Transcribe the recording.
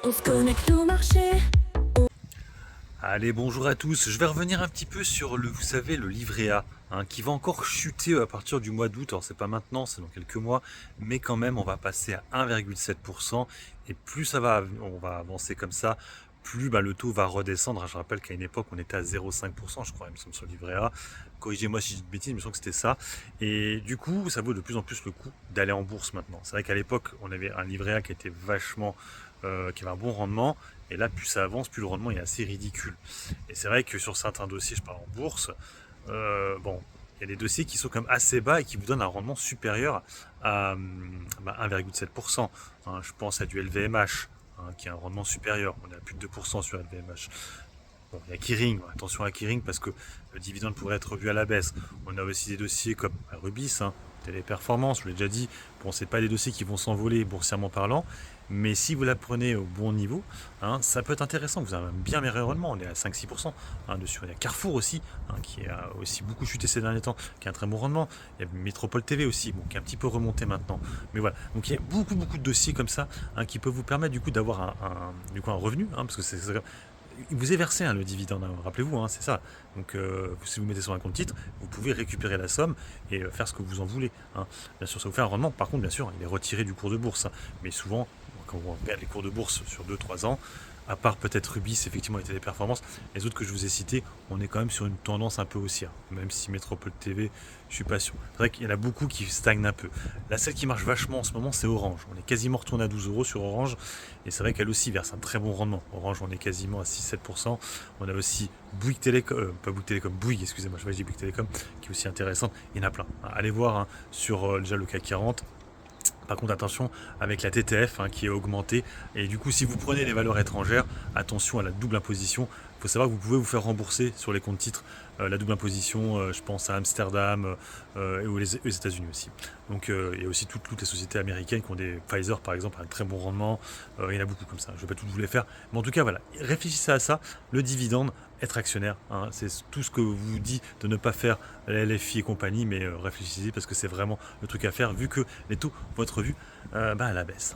On se connecte au marché. Allez, bonjour à tous. Je vais revenir un petit peu sur vous savez, le livret A, hein, qui va encore chuter à partir du mois d'août. Alors c'est pas maintenant, c'est dans quelques mois, mais quand même, on va passer à 1,7%. Et plus on va avancer comme ça, plus le taux va redescendre. Je rappelle qu'à une époque, on était à 0,5%, je crois, il me semble, sur le livret A. Corrigez-moi si je dis de bêtises, il me semble que c'était ça. Et du coup, ça vaut de plus en plus le coup d'aller en bourse maintenant. C'est vrai qu'à l'époque, on avait un livret A qui était qui avait un bon rendement. Et là, plus ça avance, plus le rendement est assez ridicule. Et c'est vrai que sur certains dossiers, je parle en bourse, bon, il y a des dossiers qui sont quand même assez bas et qui vous donnent un rendement supérieur à 1,7%. Hein. Je pense à du LVMH, hein, qui a un rendement supérieur. On est à plus de 2% sur LVMH. Bon, il y a Kering, attention à Kering parce que le dividende pourrait être revu à la baisse. On a aussi des dossiers comme Rubis, hein, Téléperformance, je l'ai déjà dit. Bon, c'est pas des dossiers qui vont s'envoler boursièrement parlant, mais si vous la prenez au bon niveau, hein, ça peut être intéressant. Vous avez un bien meilleur rendement, on est à 5-6% hein, dessus. Il y a Carrefour aussi, hein, qui a aussi beaucoup chuté ces derniers temps, qui a un très bon rendement. Il y a Métropole TV aussi, bon, qui est un petit peu remonté maintenant. Mais voilà, donc il y a beaucoup de dossiers comme ça hein, qui peuvent vous permettre du coup d'avoir un revenu, hein, parce que il vous est versé hein, le dividende, hein, rappelez-vous, hein, c'est ça. Donc si vous mettez sur un compte titre, vous pouvez récupérer la somme et faire ce que vous en voulez. Hein. Bien sûr, ça vous fait un rendement. Par contre, bien sûr, il est retiré du cours de bourse. Hein. Mais souvent, quand on regarde les cours de bourse sur 2-3 ans, à part peut-être Rubis, effectivement, les téléperformances, les autres que je vous ai cités, on est quand même sur une tendance un peu haussière. Même si Métropole TV, je suis pas sûr. C'est vrai qu'il y en a beaucoup qui stagnent un peu. La seule qui marche vachement en ce moment, c'est Orange. On est quasiment retourné à 12 euros sur Orange. Et c'est vrai qu'elle aussi verse un très bon rendement. Orange, on est quasiment à 6-7%. On a aussi Bouygues Télécom, pas Bouygues Télécom, Bouygues, excusez-moi, je vais dire Bouygues Télécom, qui est aussi intéressante. Il y en a plein. Allez voir hein, sur déjà le CAC 40. Par contre, attention avec la TTF hein, qui est augmentée. Et du coup, si vous prenez les valeurs étrangères, attention à la double imposition. Il faut savoir que vous pouvez vous faire rembourser sur les comptes titres la double imposition. Je pense à Amsterdam et aux États-Unis aussi. Donc, il y a aussi toutes les sociétés américaines qui ont des Pfizer, par exemple, un très bon rendement. Il y en a beaucoup comme ça. Je ne vais pas tout vous les faire. Mais en tout cas, voilà. Réfléchissez à ça. Le dividende, être actionnaire, hein, c'est tout ce que vous dit de ne pas faire la LFI et compagnie, mais réfléchissez parce que c'est vraiment le truc à faire vu que les taux vont être revus à la baisse.